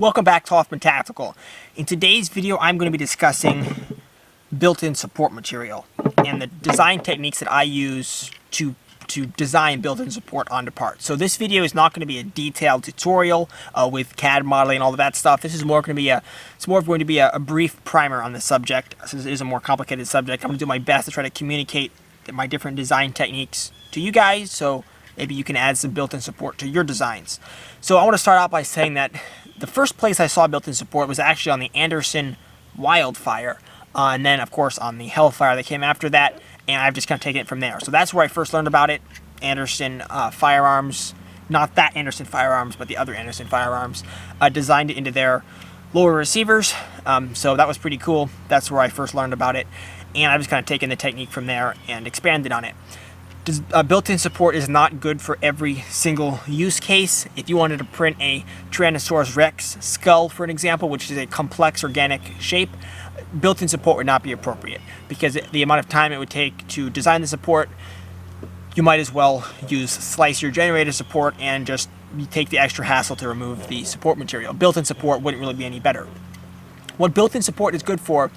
Welcome back to Hoffman Tactical. In today's video, I'm going to be discussing built-in support material and the design techniques that I use to design built-in support onto parts. So this video is not going to be a detailed tutorial with CAD modeling and all of that stuff. This is more going to be a brief primer on the subject. Since it is a more complicated subject, I'm going to do my best to try to communicate my different design techniques to you guys, so maybe you can add some built-in support to your designs. So I want to start out by saying that the first place I saw built-in support was actually on the Anderson Wildfire, and then of course on the Hellfire that came after that, and I've just kind of taken it from there. So that's where I first learned about it. Anderson firearms, not that Anderson firearms, but the other Anderson firearms, designed it into their lower receivers. So that was pretty cool. That's where I first learned about it, and I've just kind of taken the technique from there and expanded on it. Built-in support is not good for every single use case. If you wanted to print a Tyrannosaurus Rex skull, for an example, which is a complex organic shape, built-in support would not be appropriate, because the amount of time it would take to design the support, you might as well use slicer generated support and just take the extra hassle to remove the support material. Built-in support wouldn't really be any better. What built-in support is good for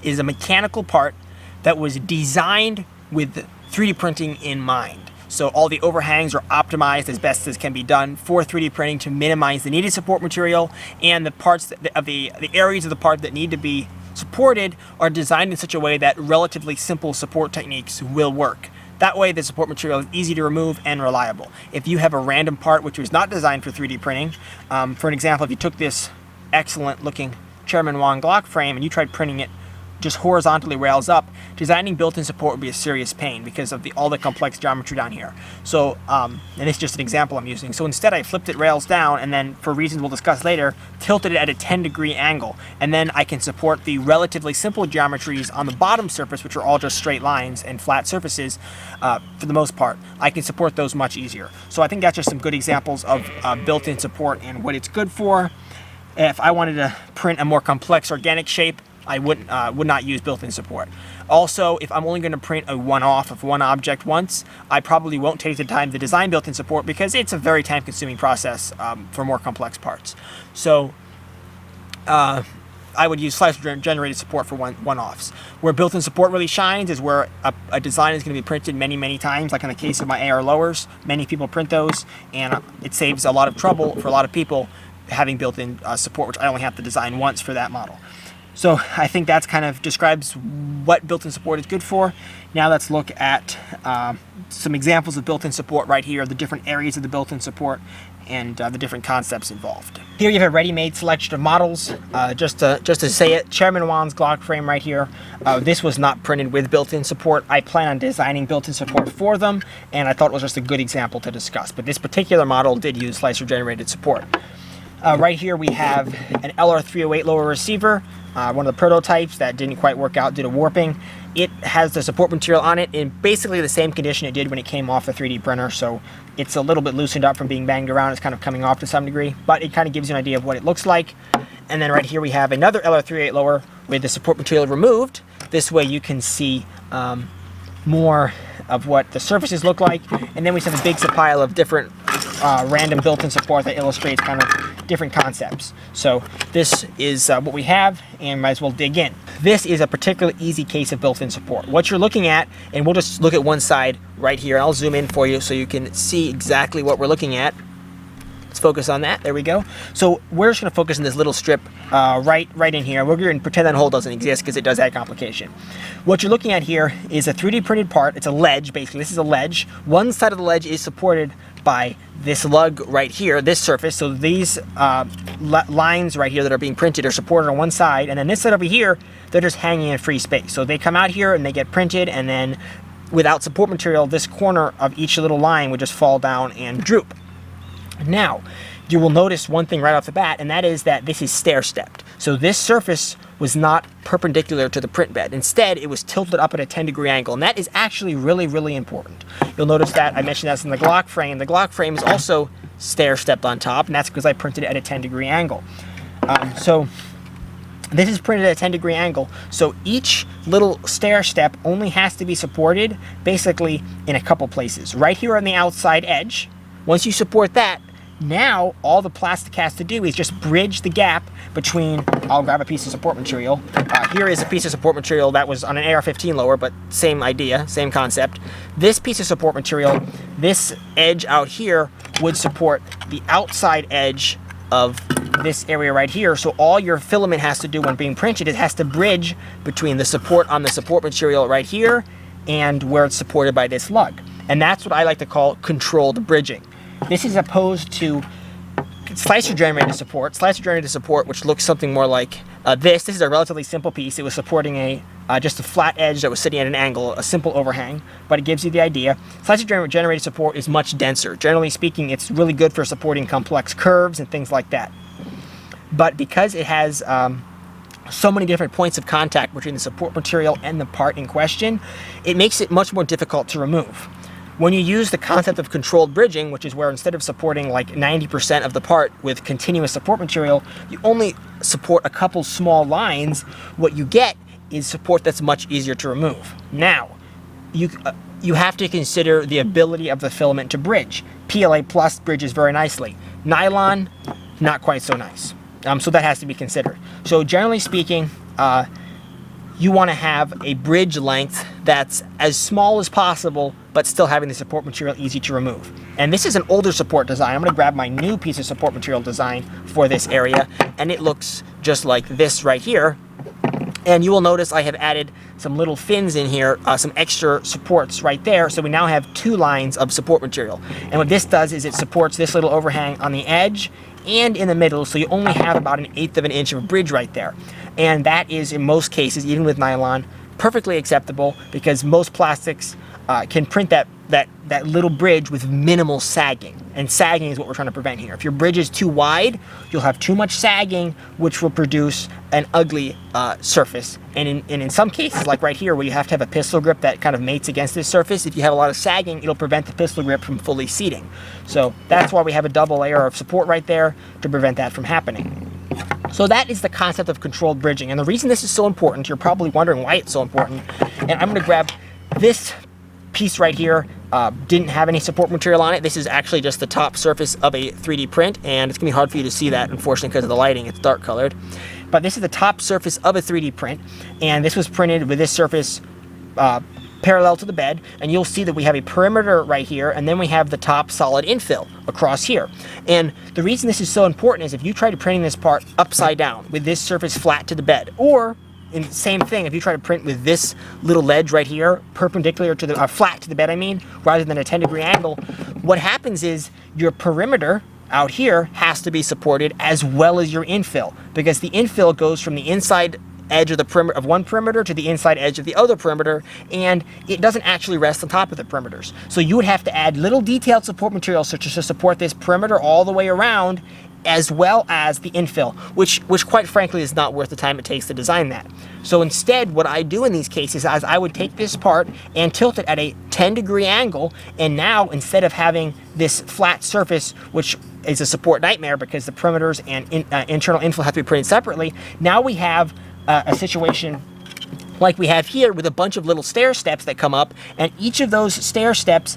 is a mechanical part that was designed with 3D printing in mind. So all the overhangs are optimized as best as can be done for 3D printing to minimize the needed support material, and the parts of the areas of the part that need to be supported are designed in such a way that relatively simple support techniques will work. That way the support material is easy to remove and reliable. If you have a random part which was not designed for 3D printing, for an example, if you took this excellent looking Chairman Wang Glock frame and you tried printing it just horizontally rails up, designing built-in support would be a serious pain because of all the complex geometry down here. So, and it's just an example I'm using. So instead I flipped it rails down, and then for reasons we'll discuss later, tilted it at a 10-degree angle. And then I can support the relatively simple geometries on the bottom surface, which are all just straight lines and flat surfaces for the most part. I can support those much easier. So I think that's just some good examples of built-in support and what it's good for. If I wanted to print a more complex organic shape, I would not use built-in support. Also, if I'm only going to print a one-off of one object once, I probably won't take the time to design built-in support because it's a very time-consuming process for more complex parts. So I would use slicer-generated support for one-offs. Where built-in support really shines is where a design is going to be printed many, many times, like in the case of my AR lowers. Many people print those, and it saves a lot of trouble for a lot of people having built-in support, which I only have to design once for that model. So I think that's kind of describes what built-in support is good for. Now let's look at some examples of built-in support right here, the different areas of the built-in support and the different concepts involved. Here you have a ready-made selection of models. Just to say it, Chairman Wan's Glock frame right here. This was not printed with built-in support. I plan on designing built-in support for them, and I thought it was just a good example to discuss. But this particular model did use slicer-generated support. Right here we have an LR308 lower receiver, one of the prototypes that didn't quite work out due to warping. It has the support material on it in basically the same condition it did when it came off the 3D printer, so it's a little bit loosened up from being banged around. It's kind of coming off to some degree, but it kind of gives you an idea of what it looks like. And then right here we have another LR308 lower with the support material removed. This way you can see more of what the surfaces look like. And then we have a big pile of different random built-in support that illustrates kind of different concepts. So this is what we have, and might as well dig in. This is a particularly easy case of built-in support. What you're looking at, and we'll just look at one side right here, and I'll zoom in for you so you can see exactly what we're looking at. Let's focus on that. There we go. So we're just going to focus on this little strip right in here. We're going to pretend that hole doesn't exist because it does add complication. What you're looking at here is a 3D printed part. It's a ledge, basically. This is a ledge. One side of the ledge is supported by this lug right here, this surface. So these lines right here that are being printed are supported on one side, and then this side over here, they're just hanging in free space. So they come out here and they get printed, and then without support material, this corner of each little line would just fall down and droop. Now, you will notice one thing right off the bat, and that is that this is stair-stepped. So this surface was not perpendicular to the print bed. Instead, it was tilted up at a 10-degree angle, and that is actually really, really important. You'll notice that I mentioned that's in the Glock frame. The Glock frame is also stair-stepped on top, and that's because I printed it at a 10-degree angle. So this is printed at a 10-degree angle, so each little stair step only has to be supported basically in a couple places. Right here on the outside edge, once you support that, Now, all the plastic has to do is just bridge the gap between, I'll grab a piece of support material. Here is a piece of support material that was on an AR-15 lower, but same idea, same concept. This piece of support material, this edge out here would support the outside edge of this area right here. So all your filament has to do when being printed, it has to bridge between the support on the support material right here and where it's supported by this lug. And that's what I like to call controlled bridging. This is opposed to slicer generated support. Slicer generated support, which looks something more like this. This is a relatively simple piece. It was supporting just a flat edge that was sitting at an angle, a simple overhang, but it gives you the idea. Slicer generated support is much denser. Generally speaking, it's really good for supporting complex curves and things like that. But because it has so many different points of contact between the support material and the part in question, it makes it much more difficult to remove. When you use the concept of controlled bridging, which is where instead of supporting like 90% of the part with continuous support material, you only support a couple small lines, what you get is support that's much easier to remove. Now, you have to consider the ability of the filament to bridge. PLA Plus bridges very nicely. Nylon, not quite so nice. So that has to be considered. So generally speaking, you want to have a bridge length that's as small as possible, but still having the support material easy to remove. And this is an older support design. I'm going to grab my new piece of support material design for this area, and it looks just like this right here. And you will notice I have added some little fins in here, some extra supports right there. So we now have 2 lines of support material. And what this does is it supports this little overhang on the edge and in the middle, so you only have about 1/8 of an inch of bridge right there. And that is, in most cases, even with nylon, perfectly acceptable, because most plastics can print that little bridge with minimal sagging. And sagging is what we're trying to prevent here. If your bridge is too wide, you'll have too much sagging, which will produce an ugly surface. And in some cases, like right here, where you have to have a pistol grip that kind of mates against this surface, if you have a lot of sagging, it'll prevent the pistol grip from fully seating. So that's why we have a double layer of support right there to prevent that from happening. So that is the concept of controlled bridging. And the reason this is so important, you're probably wondering why it's so important. And I'm going to grab this piece right here. Didn't have any support material on it. This is actually just the top surface of a 3D print, and it's going to be hard for you to see that, unfortunately, because of the lighting. It's dark colored. But this is the top surface of a 3D print, and this was printed with this surface parallel to the bed, and you'll see that we have a perimeter right here, and then we have the top solid infill across here. And the reason this is so important is if you try to printing this part upside down with this surface flat to the bed, or in the same thing, if you try to print with this little ledge right here, perpendicular to the, flat to the bed, I mean, rather than a 10-degree angle, what happens is your perimeter out here has to be supported as well as your infill, because the infill goes from the inside edge of the perimeter of one perimeter to the inside edge of the other perimeter, and it doesn't actually rest on top of the perimeters. So you would have to add little detailed support materials such as to support this perimeter all the way around, as well as the infill, which quite frankly is not worth the time it takes to design that. So instead, what I do in these cases is I would take this part and tilt it at a 10-degree angle, and now instead of having this flat surface, which is a support nightmare because the perimeters and internal infill have to be printed separately, now we have a situation like we have here with a bunch of little stair steps that come up, and each of those stair steps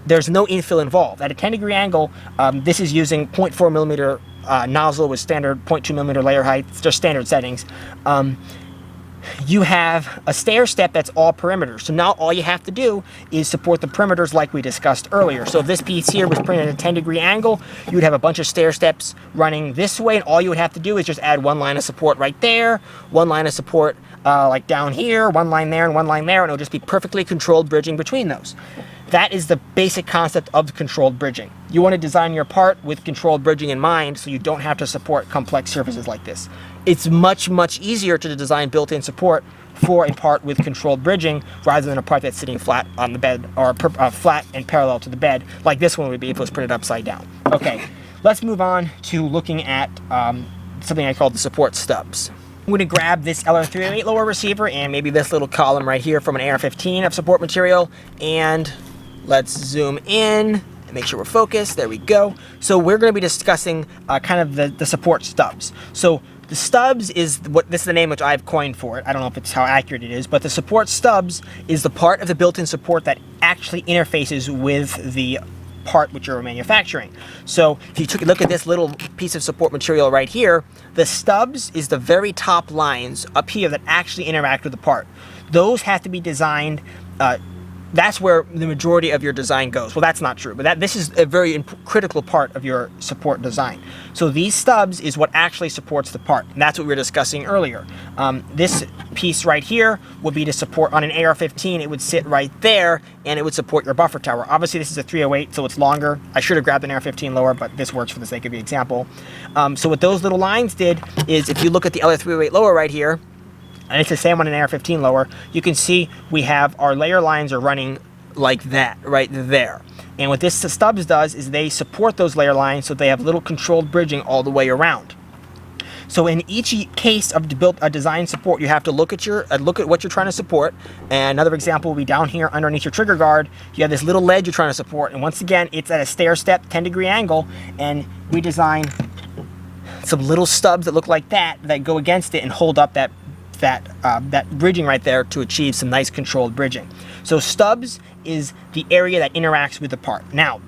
there's no infill involved. At a 10-degree angle, this is using 0.4 millimeter nozzle with standard 0.2 millimeter layer height, just standard settings. You have a stair step that's all perimeter. So now all you have to do is support the perimeters like we discussed earlier. So if this piece here was printed at a 10-degree angle, you would have a bunch of stair steps running this way, and all you would have to do is just add one line of support right there, one line of support like down here, one line there, and one line there, and it'll just be perfectly controlled bridging between those. That is the basic concept of controlled bridging. You want to design your part with controlled bridging in mind so you don't have to support complex surfaces like this. It's much, much easier to design built-in support for a part with controlled bridging rather than a part that's sitting flat on the bed, or flat and parallel to the bed, like this one would be if it was printed upside down. Okay, let's move on to looking at something I call the support stubs. I'm going to grab this LR308 lower receiver and maybe this little column right here from an AR-15 of support material, and let's zoom in and make sure we're focused. There we go. So we're going to be discussing kind of the support stubs. So the stubs is this is the name which I've coined for it. I don't know if it's how accurate it is, but the support stubs is the part of the built-in support that actually interfaces with the part which you're manufacturing. So if you look at this little piece of support material right here, the stubs is the very top lines up here that actually interact with the part. Those have to be designed, that's where the majority of your design goes. Well, that's not true, but this is a very critical part of your support design. So these stubs is what actually supports the part, and that's what we were discussing earlier. This piece right here would be to support on an AR-15. It would sit right there, and it would support your buffer tower. Obviously, this is a 308, so it's longer. I should have grabbed an AR-15 lower, but this works for the sake of the example. So what those little lines did is, if you look at the other 308 lower right here, and it's the same on an AR-15 lower, you can see we have our layer lines are running like that, right there. And what this Stubbs does is they support those layer lines so they have little controlled bridging all the way around. So in each case of a design support, you have to look at what you're trying to support. And another example will be down here underneath your trigger guard. You have this little ledge you're trying to support, and once again, it's at a stair-step 10-degree angle, and we design some little stubs that look like that go against it and hold up that bridging right there to achieve some nice controlled bridging. So stubs is the area that interacts with the part. Now,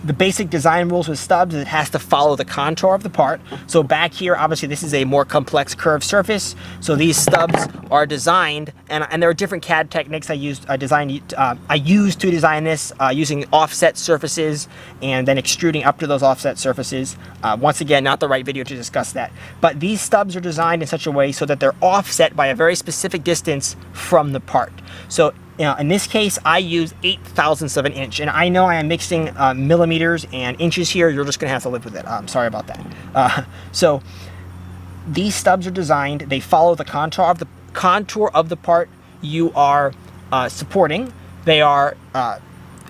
the basic design rules with stubs is it has to follow the contour of the part. So back here, obviously this is a more complex curved surface. So these stubs are designed, and there are different CAD techniques I used to design this, using offset surfaces and then extruding up to those offset surfaces. Once again, not the right video to discuss that. But these stubs are designed in such a way so that they're offset by a very specific distance from the part. So in this case, I use 0.08 of an inch, and I know I am mixing millimeters and inches here. You're just gonna have to live with it. I'm sorry about that. So these stubs are designed. They follow the contour of the part you are supporting. They are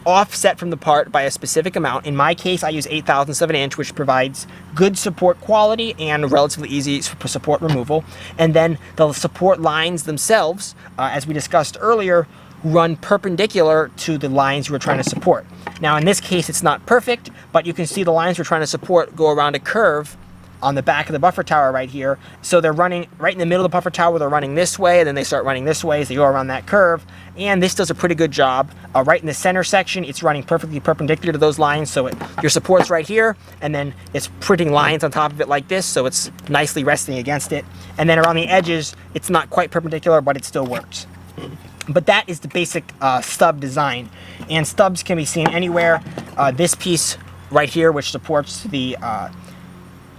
offset from the part by a specific amount. In my case, I use 0.08 of an inch, which provides good support quality and relatively easy support removal. And then the support lines themselves, as we discussed earlier, run perpendicular to the lines we're trying to support. Now in this case it's not perfect, but you can see the lines we're trying to support go around a curve on the back of the buffer tower right here. So they're running right in the middle of the buffer tower, they're running this way, and then they start running this way as they go around that curve. And this does a pretty good job. Right in the center section, it's running perfectly perpendicular to those lines, so your support's right here, and then it's printing lines on top of it like this, so it's nicely resting against it. And then around the edges, it's not quite perpendicular, but it still works. But that is the basic stub design, and stubs can be seen anywhere. This piece right here, which supports the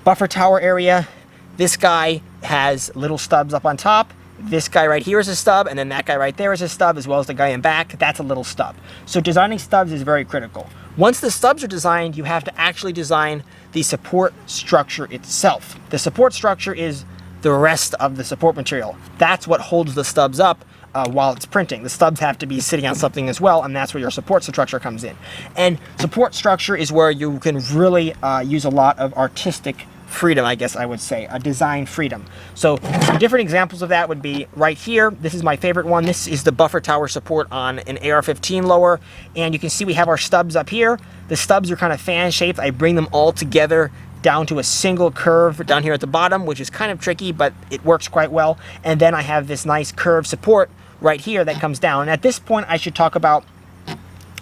buffer tower area, this guy has little stubs up on top. This guy right here is a stub, and then that guy right there is a stub, as well as the guy in back. That's a little stub. So designing stubs is very critical. Once the stubs are designed, you have to actually design the support structure itself. The support structure is the rest of the support material. That's what holds the stubs up while it's printing. The stubs have to be sitting on something as well, and that's where your support structure comes in. And support structure is where you can really use a lot of artistic freedom, I guess I would say, a design freedom. So some different examples of that would be right here. This is my favorite one. This is the buffer tower support on an AR-15 lower, and you can see we have our stubs up here. The stubs are kind of fan shaped. I bring them all together down to a single curve down here at the bottom, which is kind of tricky, but it works quite well. And then I have this nice curved support right here that comes down. And at this point, I should talk about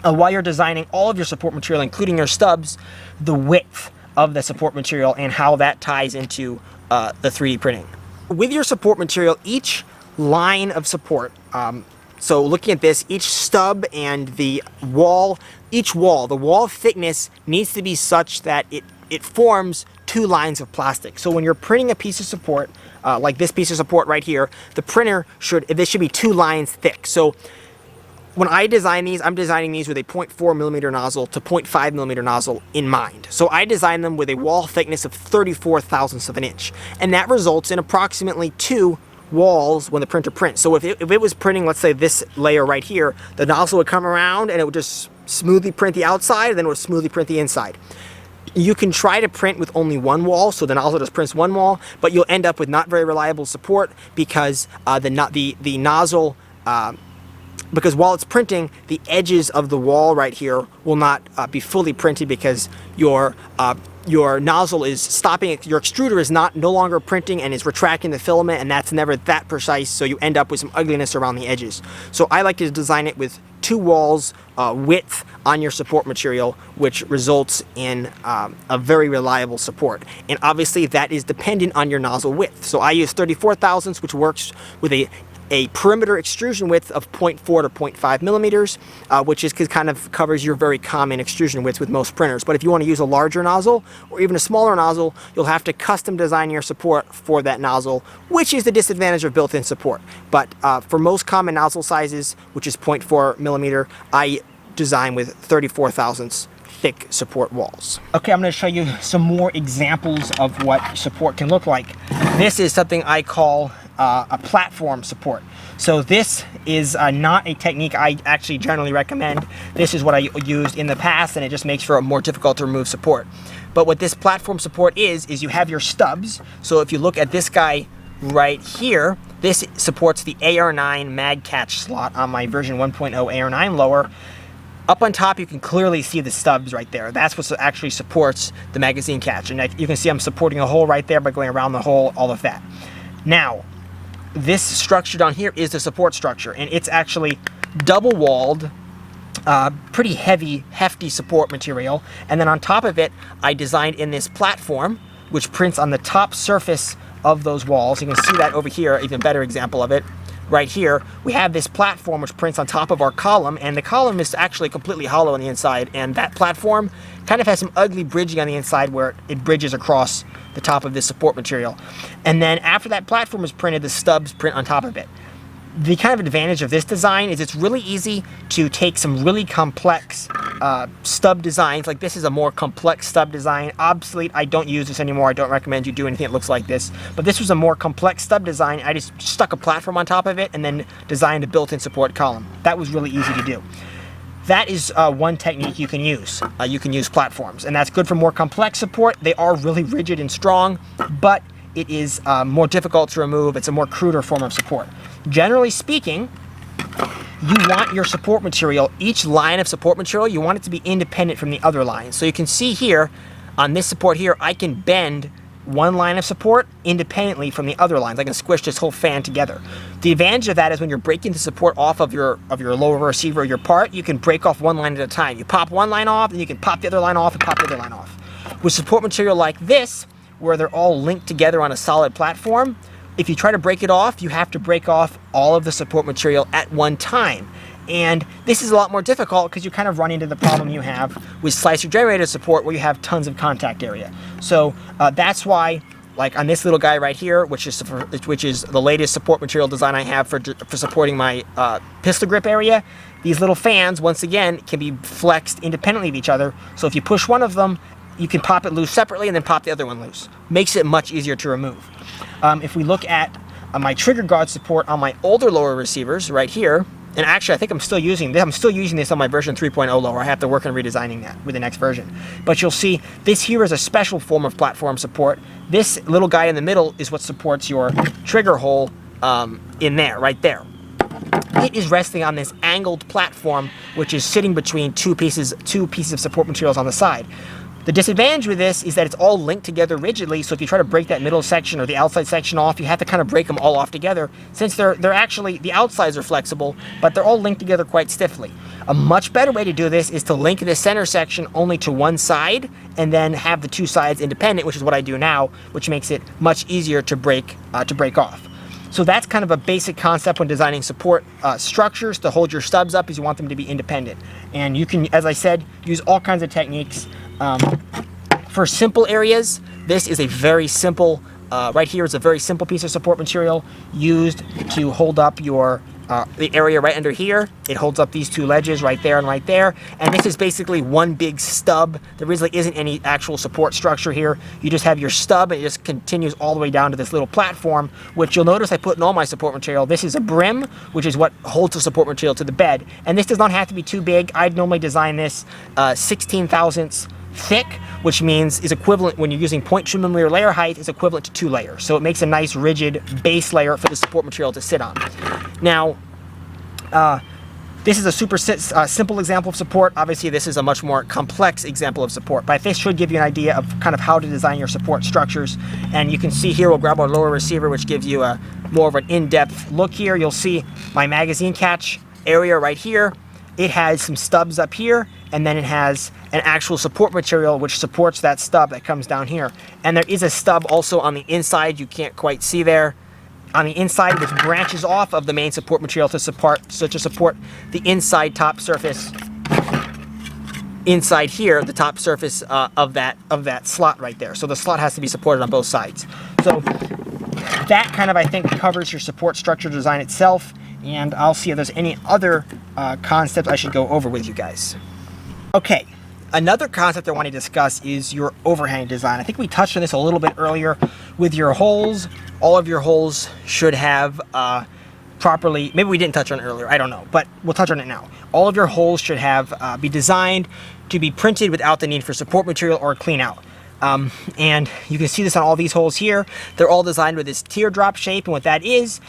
while you're designing all of your support material, including your stubs, the width of the support material and how that ties into the 3D printing. With your support material, each line of support, so looking at this, each stub and the wall, the wall thickness needs to be such that it forms two lines of plastic. So when you're printing a piece of support, like this piece of support right here, the printer should be 2 lines thick. So when I design these, I'm designing these with a 0.4 millimeter nozzle to 0.5 millimeter nozzle in mind. So I design them with a wall thickness of 34/1000 of an inch. And that results in approximately 2 walls when the printer prints. So if it was printing, let's say this layer right here, the nozzle would come around and it would just smoothly print the outside, and then it would smoothly print the inside. You can try to print with only one wall, so the nozzle just prints one wall, but you'll end up with not very reliable support because the nozzle because while it's printing, the edges of the wall right here will not be fully printed because your nozzle is stopping it. Your extruder is no longer printing and is retracting the filament, and that's never that precise, so you end up with some ugliness around the edges. So I like to design it with 2 walls width on your support material, which results in a very reliable support. And obviously that is dependent on your nozzle width. So I use 34 thousandths, which works with a perimeter extrusion width of 0.4 to 0.5 millimeters, which is kind of covers your very common extrusion width with most printers. But if you want to use a larger nozzle or even a smaller nozzle, you'll have to custom design your support for that nozzle, which is the disadvantage of built-in support. But for most common nozzle sizes, which is 0.4 millimeter, I design with 34 thousandths thick support walls. Okay, I'm going to show you some more examples of what support can look like. This is something I call a platform support. So this is not a technique I actually generally recommend. This is what I used in the past, and it just makes for a more difficult to remove support. But what this platform support is you have your stubs. So if you look at this guy right here, this supports the AR9 mag catch slot on my version 1.0 AR9 lower. Up on top, you can clearly see the stubs right there. That's what actually supports the magazine catch. And you can see I'm supporting a hole right there by going around the hole, all of that. Now, this structure down here is the support structure, and it's actually double-walled, pretty heavy, hefty support material. And then on top of it, I designed in this platform, which prints on the top surface of those walls. You can see that over here, even better example of it. Right here, we have this platform which prints on top of our column, and the column is actually completely hollow on the inside, and that platform kind of has some ugly bridging on the inside where it bridges across the top of this support material. And then after that platform is printed, the stubs print on top of it. The kind of advantage of this design is it's really easy to take some really complex stub designs. Like this is a more complex stub design. Obsolete, I don't use this anymore. I don't recommend you do anything that looks like this. But this was a more complex stub design. I just stuck a platform on top of it and then designed a built-in support column. That was really easy to do. That is one technique you can use. You can use platforms, and that's good for more complex support. They are really rigid and strong, but it is more difficult to remove. It's a more cruder form of support. Generally speaking, you want your support material, each line of support material, you want it to be independent from the other lines. So you can see here, on this support here, I can bend one line of support independently from the other lines. I can squish this whole fan together. The advantage of that is when you're breaking the support off of your lower receiver or your part, you can break off one line at a time. You pop one line off, and you can pop the other line off and pop the other line off. With support material like this, where they're all linked together on a solid platform, if you try to break it off, you have to break off all of the support material at one time. And this is a lot more difficult because you kind of run into the problem you have with slicer generator support where you have tons of contact area. So that's why, like on this little guy right here, which is the latest support material design I have for supporting my pistol grip area, these little fans, once again, can be flexed independently of each other. So if you push one of them, you can pop it loose separately and then pop the other one loose. Makes it much easier to remove. If we look at my trigger guard support on my older lower receivers right here, and actually I think I'm still using this on my version 3.0 lower. I have to work on redesigning that with the next version. But you'll see this here is a special form of platform support. This little guy in the middle is what supports your trigger hole in there, right there. It is resting on this angled platform, which is sitting between two pieces of support materials on the side. The disadvantage with this is that it's all linked together rigidly, so if you try to break that middle section or the outside section off, you have to kind of break them all off together, since they're actually, the outsides are flexible, but they're all linked together quite stiffly. A much better way to do this is to link the center section only to one side, and then have the two sides independent, which is what I do now, which makes it much easier to break off. So that's kind of a basic concept when designing support structures to hold your stubs up, is you want them to be independent. And you can, as I said, use all kinds of techniques. For simple areas, this is a very simple, right here is a very simple piece of support material used to hold up your the area right under here. It holds up these two ledges right there and right there. And this is basically one big stub. There really isn't any actual support structure here. You just have your stub, and it just continues all the way down to this little platform, which you'll notice I put in all my support material. This is a brim, which is what holds the support material to the bed. And this does not have to be too big. I'd normally design this 16 thousandths thick, which means is equivalent, when you're using 0.2 millimeter layer height, is equivalent to 2 layers. So it makes a nice rigid base layer for the support material to sit on. Now, This is a super simple example of support. Obviously, this is a much more complex example of support, but this should give you an idea of kind of how to design your support structures. And you can see here, we'll grab our lower receiver, which gives you a more of an in-depth look here. You'll see my magazine catch area right here. It has some stubs up here, and then it has an actual support material which supports that stub that comes down here. And there is a stub also on the inside you can't quite see there. On the inside, which branches off of the main support material to support the inside top surface. Inside here, the top surface of that slot right there. So the slot has to be supported on both sides. So that kind of, I think, covers your support structure design itself. And I'll see if there's any other concepts I should go over with you guys. Okay. Another concept I want to discuss is your overhang design. I think we touched on this a little bit earlier with your holes. All of your holes should have properly, maybe we didn't touch on it earlier, I don't know, but we'll touch on it now. All of your holes should have be designed to be printed without the need for support material or clean out. And you can see this on all these holes here. They're all designed with this teardrop shape, and what that is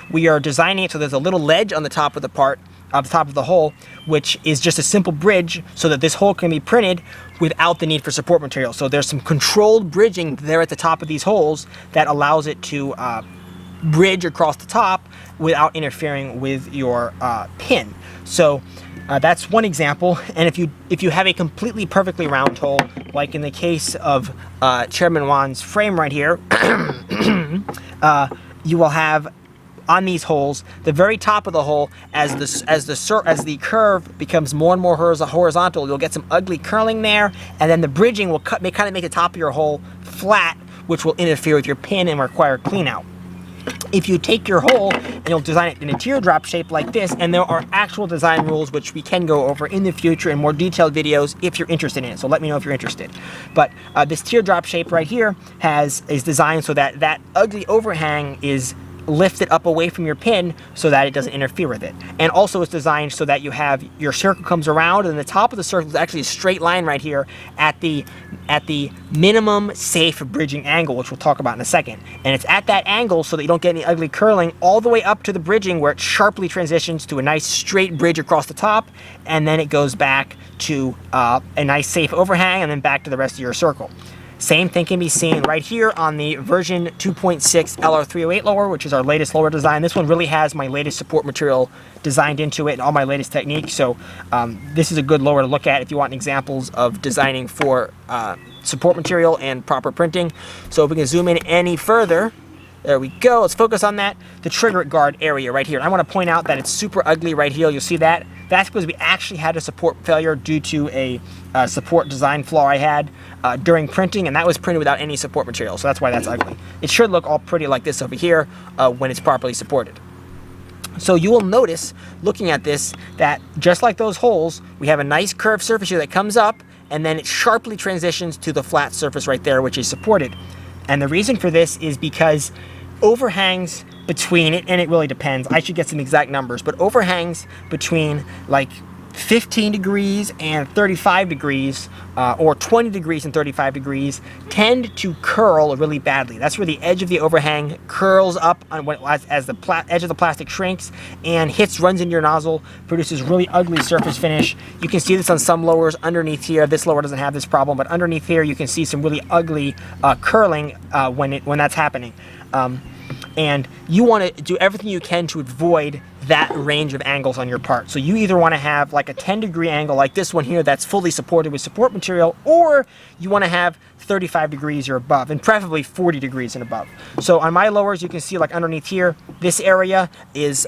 we are designing it so there's a little ledge on the top of the part, the top of the hole, which is just a simple bridge so that this hole can be printed without the need for support material. So there's some controlled bridging there at the top of these holes that allows it to bridge across the top without interfering with your pin. So that's one example. And if you have a completely perfectly round hole, like in the case of Chairman Wan's frame right here, you will have on these holes, the very top of the hole, as the curve becomes more and more horizontal, you'll get some ugly curling there, and then the bridging will kind of make the top of your hole flat, which will interfere with your pin and require clean out. If you take your hole and you'll design it in a teardrop shape like this, and there are actual design rules which we can go over in the future in more detailed videos if you're interested in it, so let me know if you're interested. But this teardrop shape right here is designed so that that ugly overhang is lift it up away from your pin so that it doesn't interfere with it. And also it's designed so that you have your circle comes around, and the top of the circle is actually a straight line right here at the minimum safe bridging angle, which we'll talk about in a second. And it's at that angle so that you don't get any ugly curling all the way up to the bridging, where it sharply transitions to a nice straight bridge across the top, and then it goes back to a nice safe overhang, and then back to the rest of your circle. Same thing can be seen right here on the version 2.6 LR308 lower, which is our latest lower design. This one really has my latest support material designed into it and all my latest techniques. So this is a good lower to look at if you want examples of designing for support material and proper printing. So if we can zoom in any further, there we go. Let's focus on that. The trigger guard area right here. I want to point out that it's super ugly right here. You'll see that. That's because we actually had a support failure due to a support design flaw I had during printing, and that was printed without any support material. So that's why that's ugly. It should look all pretty like this over here when it's properly supported. So you will notice, looking at this, that just like those holes, we have a nice curved surface here that comes up, and then it sharply transitions to the flat surface right there, which is supported. And the reason for this is because overhangs between it, and it really depends, I should get some exact numbers, but overhangs between like 15 degrees and 35 degrees, or 20 degrees and 35 degrees, tend to curl really badly. That's where the edge of the overhang curls up on as the edge of the plastic shrinks and runs into your nozzle, produces really ugly surface finish. You can see this on some lowers underneath here. This lower doesn't have this problem, but underneath here you can see some really ugly curling when that's happening. And you want to do everything you can to avoid that range of angles on your part. So you either want to have like a 10-degree angle like this one here that's fully supported with support material, or you want to have 35 degrees or above, and preferably 40 degrees and above. So on my lowers, you can see like underneath here, this area is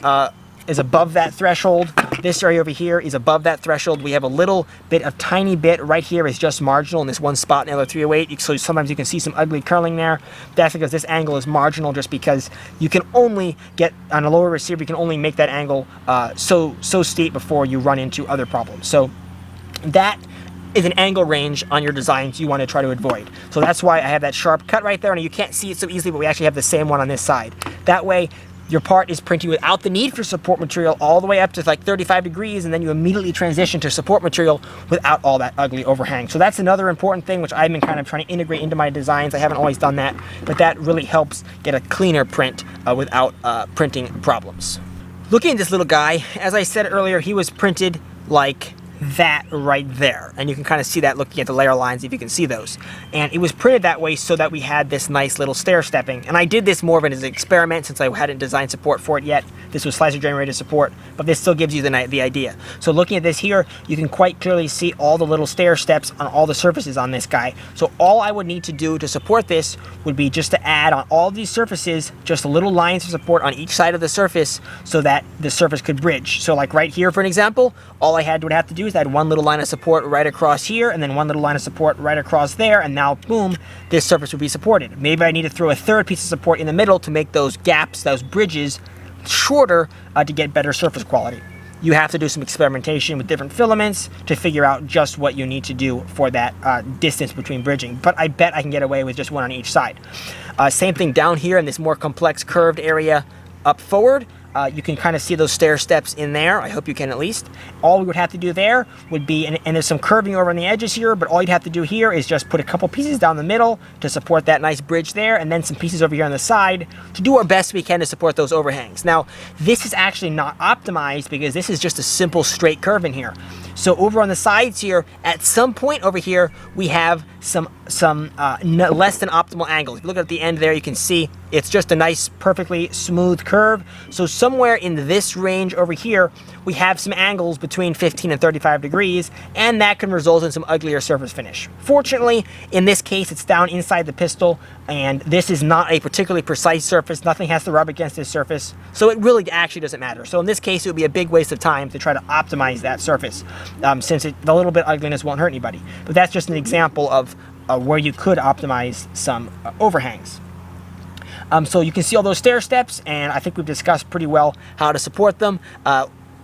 above that threshold. This area over here is above that threshold. We have a tiny bit right here is just marginal in this one spot in LR308. So sometimes you can see some ugly curling there. That's because this angle is marginal, just because you can only get, on a lower receiver, you can only make that angle so steep before you run into other problems. So that is an angle range on your designs you want to try to avoid. So that's why I have that sharp cut right there, and you can't see it so easily, but we actually have the same one on this side. That way, your part is printing without the need for support material all the way up to like 35 degrees, and then you immediately transition to support material without all that ugly overhang. So that's another important thing which I've been kind of trying to integrate into my designs. I haven't always done that, but that really helps get a cleaner print without printing problems. Looking at this little guy, as I said earlier, he was printed like that right there, and you can kind of see that looking at the layer lines, if you can see those. And it was printed that way so that we had this nice little stair stepping. And I did this more of as an experiment since I hadn't designed support for it yet. This was slicer generated support, but this still gives you the idea. So looking at this here, you can quite clearly see all the little stair steps on all the surfaces on this guy. So all I would need to do to support this would be just to add on all of these surfaces just a little lines of support on each side of the surface so that the surface could bridge. So like right here, for an example, all I would have to do is add one little line of support right across here, and then one little line of support right across there, and now boom, this surface would be supported. Maybe I need to throw a third piece of support in the middle to make those gaps, those bridges, shorter to get better surface quality. You have to do some experimentation with different filaments to figure out just what you need to do for that distance between bridging, but I bet I can get away with just one on each side. Same thing down here in this more complex curved area up forward. You can kind of see those stair steps in there. I hope you can at least. All we would have to do there would be, and there's some curving over on the edges here, but all you'd have to do here is just put a couple pieces down the middle to support that nice bridge there, and then some pieces over here on the side to do our best we can to support those overhangs. Now, this is actually not optimized because this is just a simple straight curve in here. So over on the sides here, at some point over here, we have some less than optimal angles. If you look at the end there, you can see it's just a nice, perfectly smooth curve. So somewhere in this range over here, we have some angles between 15 and 35 degrees, and that can result in some uglier surface finish. Fortunately, in this case, it's down inside the pistol, and this is not a particularly precise surface. Nothing has to rub against this surface, so it really actually doesn't matter. So in this case, it would be a big waste of time to try to optimize that surface, since the little bit ugliness won't hurt anybody. But that's just an example of where you could optimize some overhangs. So you can see all those stair steps, and I think we've discussed pretty well how to support them.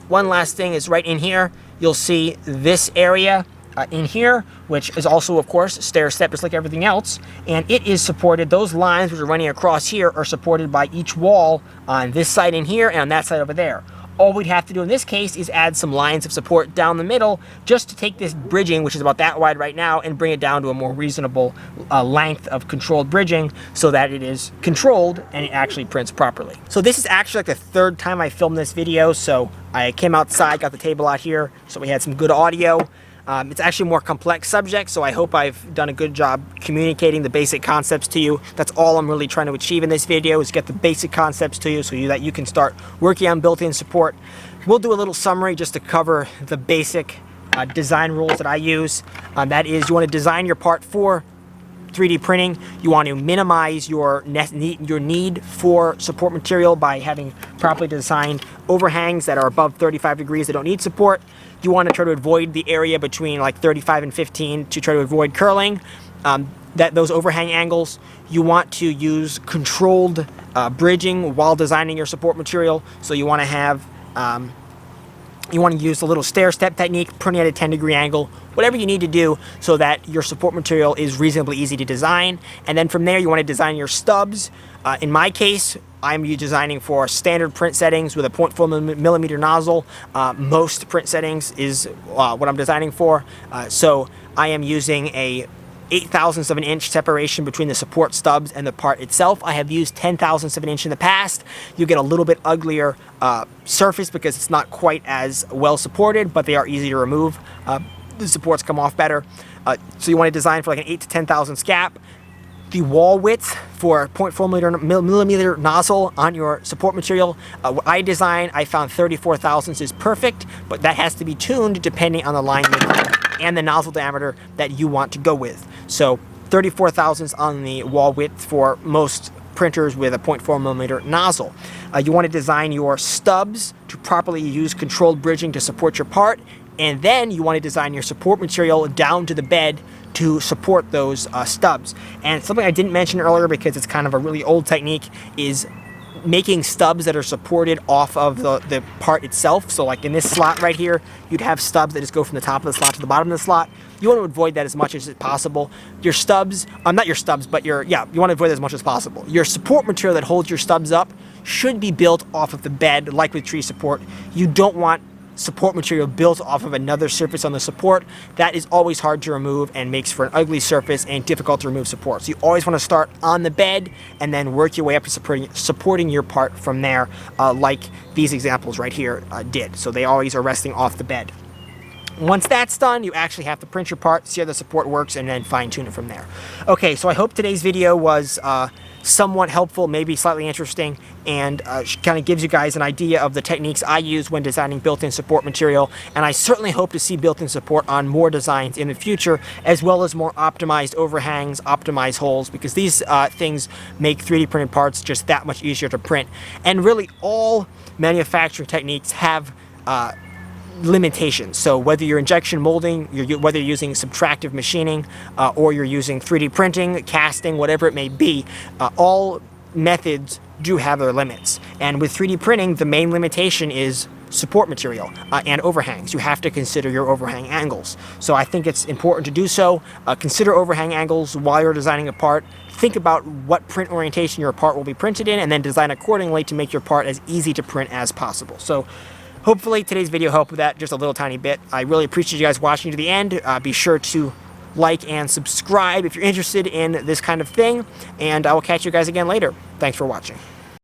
One last thing is right in here, you'll see this area in here, which is also, of course, stair step just like everything else, and it is supported. Those lines which are running across here are supported by each wall on this side in here and on that side over there. All we'd have to do in this case is add some lines of support down the middle just to take this bridging, which is about that wide right now, and bring it down to a more reasonable length of controlled bridging so that it is controlled and it actually prints properly. So this is actually like the third time I filmed this video. So I came outside, got the table out here, so we had some good audio. It's actually a more complex subject, so I hope I've done a good job communicating the basic concepts to you. That's all I'm really trying to achieve in this video, is get the basic concepts to you so that you can start working on built-in support. We'll do a little summary just to cover the basic design rules that I use. That is, you want to design your part for 3D printing. You want to minimize your need for support material by having properly designed overhangs that are above 35 degrees that don't need support. You want to try to avoid the area between like 35 and 15 to try to avoid curling. Those overhang angles. You want to use controlled bridging while designing your support material. So you want to have you want to use a little stair step technique, printing at a 10-degree angle, whatever you need to do so that your support material is reasonably easy to design. And then from there, you want to design your stubs. In my case, I'm designing for standard print settings with a 0.4 millimeter nozzle. Most print settings is what I'm designing for. So I am using a 0.08 of an inch separation between the support stubs and the part itself. I have used 0.10 of an inch in the past. You get a little bit uglier surface because it's not quite as well supported, but they are easy to remove. The supports come off better. So you want to design for like an 8 to 10 thousandths gap. The wall width for 0.4 millimeter nozzle on your support material. What I designed, I found 34 thousandths is perfect, but that has to be tuned depending on the line and the nozzle diameter that you want to go with. So 34 thousandths on the wall width for most printers with a 0.4 millimeter nozzle. You want to design your stubs to properly use controlled bridging to support your part, and then you want to design your support material down to the bed to support those stubs. And something I didn't mention earlier because it's kind of a really old technique is making stubs that are supported off of the part itself. So like in this slot right here, you'd have stubs that just go from the top of the slot to the bottom of the slot. You want to avoid that as much as possible. Your stubs, not your stubs, but you want to avoid that as much as possible. Your support material that holds your stubs up should be built off of the bed, like with tree support. You don't want support material built off of another surface on the support, that is always hard to remove and makes for an ugly surface and difficult to remove support. So you always want to start on the bed and then work your way up to supporting your part from there, like these examples right here did. So they always are resting off the bed. Once that's done, you actually have to print your part, see how the support works, and then fine-tune it from there. Okay, so I hope today's video was somewhat helpful, maybe slightly interesting, and kind of gives you guys an idea of the techniques I use when designing built-in support material. And I certainly hope to see built-in support on more designs in the future, as well as more optimized overhangs, optimized holes, because these things make 3D printed parts just that much easier to print. And really, all manufacturing techniques have limitations. So whether you're injection molding, whether you're using subtractive machining, or you're using 3D printing, casting, whatever it may be, all methods do have their limits. And with 3D printing, the main limitation is support material and overhangs. You have to consider your overhang angles. So I think it's important to do so. Consider overhang angles while you're designing a part. Think about what print orientation your part will be printed in, and then design accordingly to make your part as easy to print as possible. So hopefully today's video helped with that just a little tiny bit. I really appreciate you guys watching to the end. Be sure to like and subscribe if you're interested in this kind of thing, and I will catch you guys again later. Thanks for watching.